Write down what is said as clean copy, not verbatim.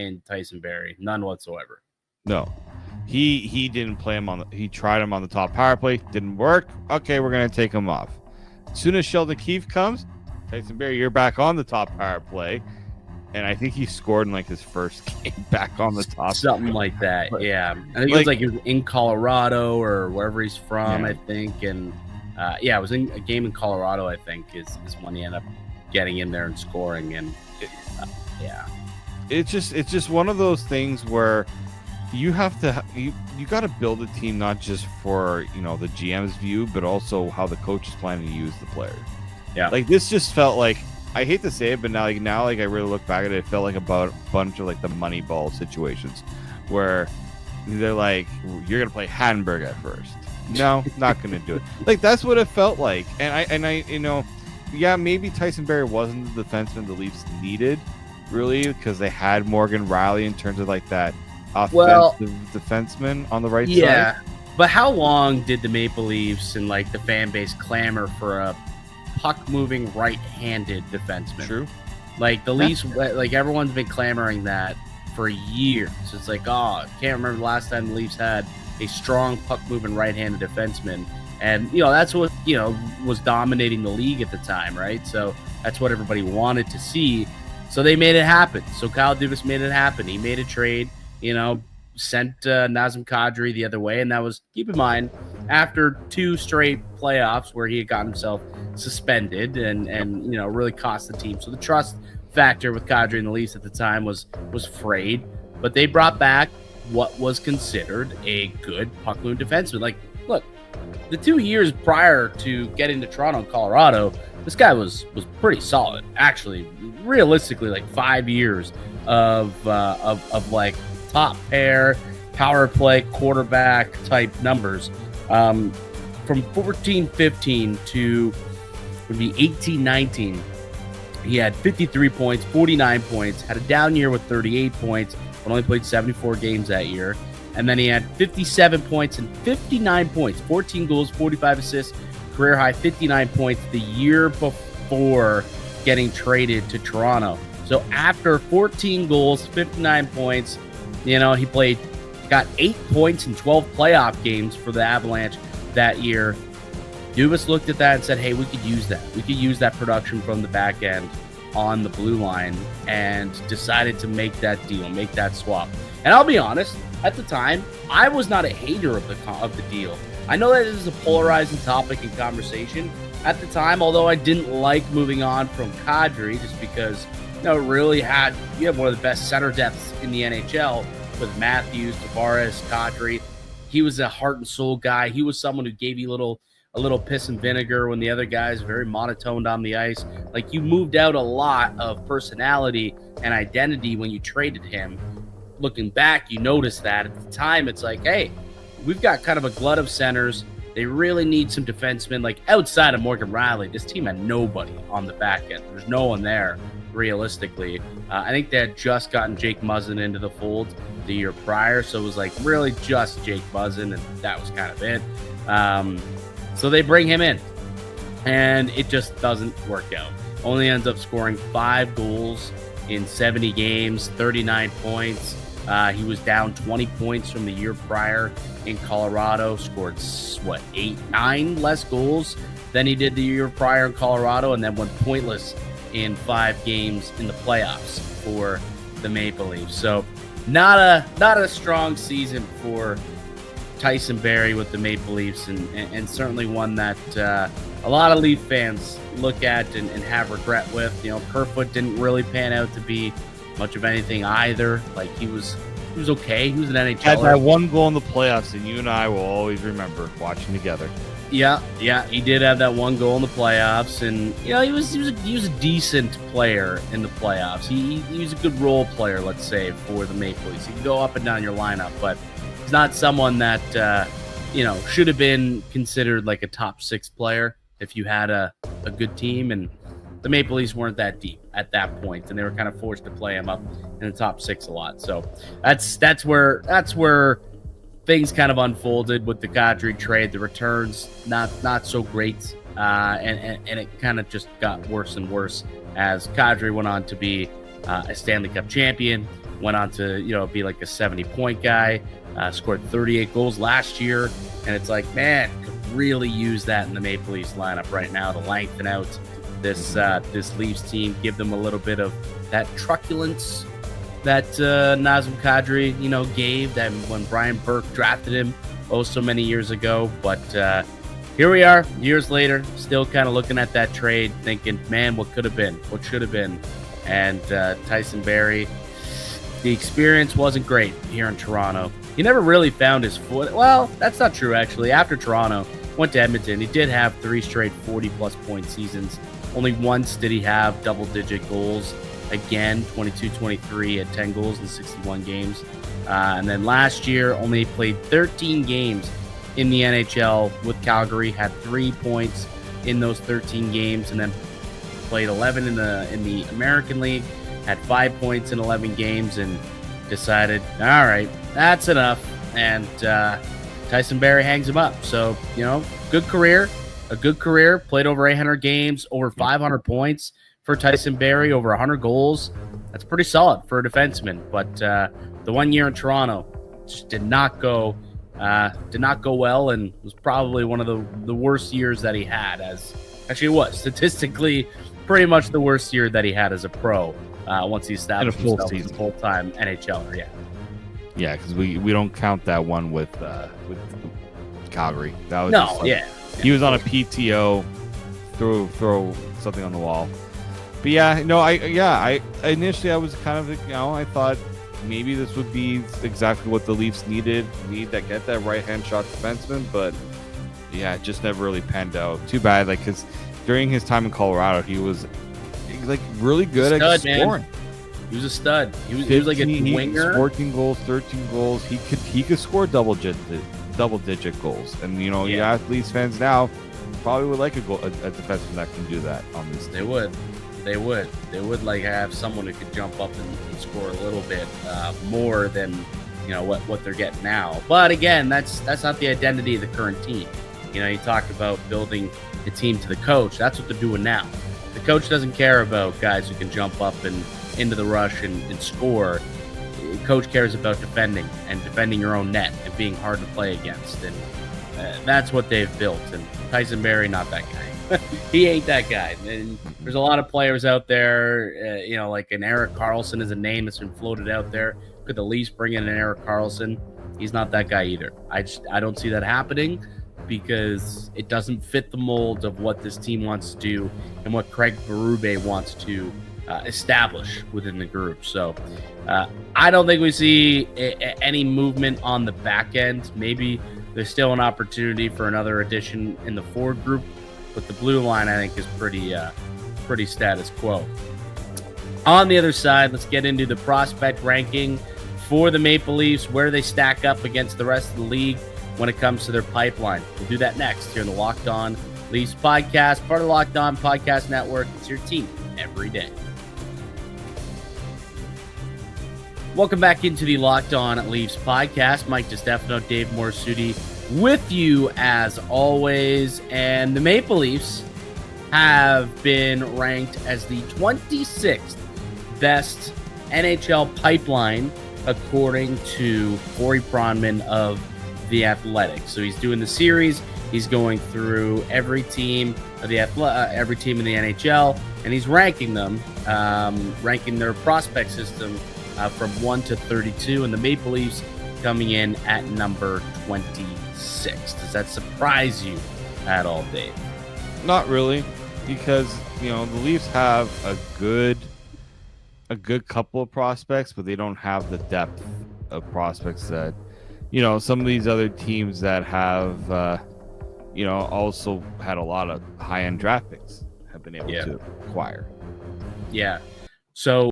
in Tyson Barrie, none whatsoever. No, he didn't play him he tried him on the top power play, didn't work. Okay, we're gonna take him off. As soon as Sheldon Keefe comes, Tyson Barrie, you're back on the top power play, and I think he scored in like his first game back on the top. Something like that, yeah. I think it was in Colorado or wherever he's from, I think, and it was in a game in Colorado. I think is when he ended up getting in there and scoring, and it's just one of those things where you have to you got to build a team not just for the GM's view, but also how the coach is planning to use the player. Yeah, like this just felt like, I hate to say it, but now I really look back at it, it felt like about a bunch of like the Moneyball situations where they're like, you're gonna play Hattenberg at first. No, not gonna do it. Like that's what it felt like, and I maybe Tyson Barrie wasn't the defenseman the Leafs needed, really, because they had Morgan Rielly in terms of like that offensive defenseman on the right side. Yeah, but how long did the Maple Leafs and like the fan base clamor for a puck-moving right-handed defenseman? True. Like the Leafs, like everyone's been clamoring that for years. It's like, I can't remember the last time the Leafs had a strong puck-moving right-handed defenseman, and that's what was dominating the league at the time, right? So that's what everybody wanted to see. So they made it happen. So Kyle Dubas made it happen. He made a trade. Sent Nazem Kadri the other way, and that was, keep in mind, after 2 straight playoffs where he had gotten himself suspended and really cost the team. So the trust factor with Kadri and the Leafs at the time was frayed, but they brought back what was considered a good puck-moving defenseman. Like, look, the 2 years prior to getting to Toronto and Colorado, this guy was pretty solid. Actually, realistically, like 5 years of like top pair, power play, quarterback type numbers. From 14-15 to would be 18-19, he had 53 points, 49 points, had a down year with 38 points, but only played 74 games that year. And then he had 57 points and 59 points, 14 goals, 45 assists, career high 59 points the year before getting traded to Toronto. So after 14 goals, 59 points, he got 8 points in 12 playoff games for the Avalanche that year. Dubas looked at that and said, hey, we could use that. We could use that production from the back end on the blue line, and decided to make that deal, make that swap. And I'll be honest, at the time, I was not a hater of the deal. I know that this is a polarizing topic in conversation. At the time, although I didn't like moving on from Kadri just because you have one of the best center depths in the NHL with Matthews, Tavares, Kadri. He was a heart and soul guy. He was someone who gave you a little piss and vinegar when the other guys very monotoned on the ice. Like, you moved out a lot of personality and identity when you traded him. Looking back, you notice that. At the time, it's like, hey, we've got kind of a glut of centers. They really need some defensemen. Like, outside of Morgan Rielly, this team had nobody on the back end. There's no one there, realistically. I think they had just gotten Jake Muzzin into the fold the year prior, so it was like really just Jake Muzzin, and that was kind of it. So they bring him in, and it just doesn't work out. Only ends up scoring 5 goals in 70 games, 39 points. He was down 20 points from the year prior in Colorado, scored 9 less goals than he did the year prior in Colorado, and then went pointless in 5 games in the playoffs for the Maple Leafs. So not a strong season for Tyson Barrie with the Maple Leafs, and certainly one that a lot of Leaf fans look at and have regret with. Kerfoot didn't really pan out to be much of anything either. Like, he was okay. He was an NHLer. Had that one goal in the playoffs, and you and I will always remember watching together. Yeah, he did have that one goal in the playoffs, and he was a decent player in the playoffs. He was a good role player, let's say, for the Maple Leafs. He can go up and down your lineup, but he's not someone that should have been considered like a top 6 player if you had a good team. And the Maple Leafs weren't that deep at that point, and they were kind of forced to play him up in the top 6 a lot. So that's where things kind of unfolded with the Kadri trade. The returns not so great, and it kind of just got worse and worse as Kadri went on to be a Stanley Cup champion went on to, be like a 70-point guy, scored 38 goals last year. And it's like, man, could really use that in the Maple Leafs lineup right now to lengthen out this Leafs team, give them a little bit of that truculence that Nazem Kadri, gave that when Brian Burke drafted him so many years ago. But here we are, years later, still kind of looking at that trade, thinking, man, what could have been, what should have been. And Tyson Barrie, the experience wasn't great here in Toronto. He never really found his foot. Well, that's not true, actually. After Toronto, went to Edmonton. He did have 3 straight 40-plus point seasons. Only once did he have double-digit goals. Again, 22-23 at 10 goals in 61 games. And then last year, only played 13 games in the NHL with Calgary. Had 3 points in those 13 games, and then played 11 in the American League. Had 5 points in 11 games, and decided, all right, that's enough. And Tyson Barrie hangs him up. So, good career, a good career. Played over 800 games, over 500 points for Tyson Barrie, over 100 goals. That's pretty solid for a defenseman. But the 1 year in Toronto just did not go well, and was probably one of the worst years that he had. Actually, it was statistically pretty much the worst year that he had as a pro. Once he established himself as a full-time NHLer, yeah, because we don't count that one with Calgary. That was he was on a PTO, throw something on the wall. But I initially I was kind of I thought maybe this would be exactly what the Leafs need to get that right-hand shot defenseman, but it just never really panned out. Too bad, because during his time in Colorado, he was really good at scoring. Man. He was a stud. He was like a winger. 14 goals, 13 goals. He could score double-digit goals. And Leafs fans now probably would like a defenseman that can do that on this team. They would like have someone who could jump up and score a little bit more than what they're getting now. But again, that's not the identity of the current team. You talked about building the team to the coach. That's what they're doing now. The coach doesn't care about guys who can jump up and into the rush and score. The coach cares about defending your own net and being hard to play against. And that's what they've built. And Tyson Barrie, not that guy. He ain't that guy. And there's a lot of players out there, like an Erik Karlsson is a name that's been floated out there. Could the Leafs bring in an Erik Karlsson? He's not that guy either. I don't see that happening, because it doesn't fit the mold of what this team wants to do and what Craig Berube wants to establish within the group. So I don't think we see any movement on the back end. Maybe there's still an opportunity for another addition in the forward group, but the blue line, I think, is pretty status quo. On the other side, let's get into the prospect ranking for the Maple Leafs, where they stack up against the rest of the league when it comes to their pipeline. We'll do that next here in the Locked On Leafs podcast, part of the Locked On Podcast Network. It's your team every day. Welcome back into the Locked On Leafs podcast. Mike DiStefano, Dave Morsuti with you as always. And the Maple Leafs have been ranked as the 26th best NHL pipeline, according to Corey Pronman of The Athletic. So he's doing the series. He's going through every team of every team in the NHL, and he's ranking them, ranking their prospect system from 1 to 32, and the Maple Leafs coming in at number 26. Does that surprise you at all, Dave? Not really, because the Leafs have a good couple of prospects, but they don't have the depth of prospects that some of these other teams that have also had a lot of high-end draft picks have been able to acquire. Yeah. So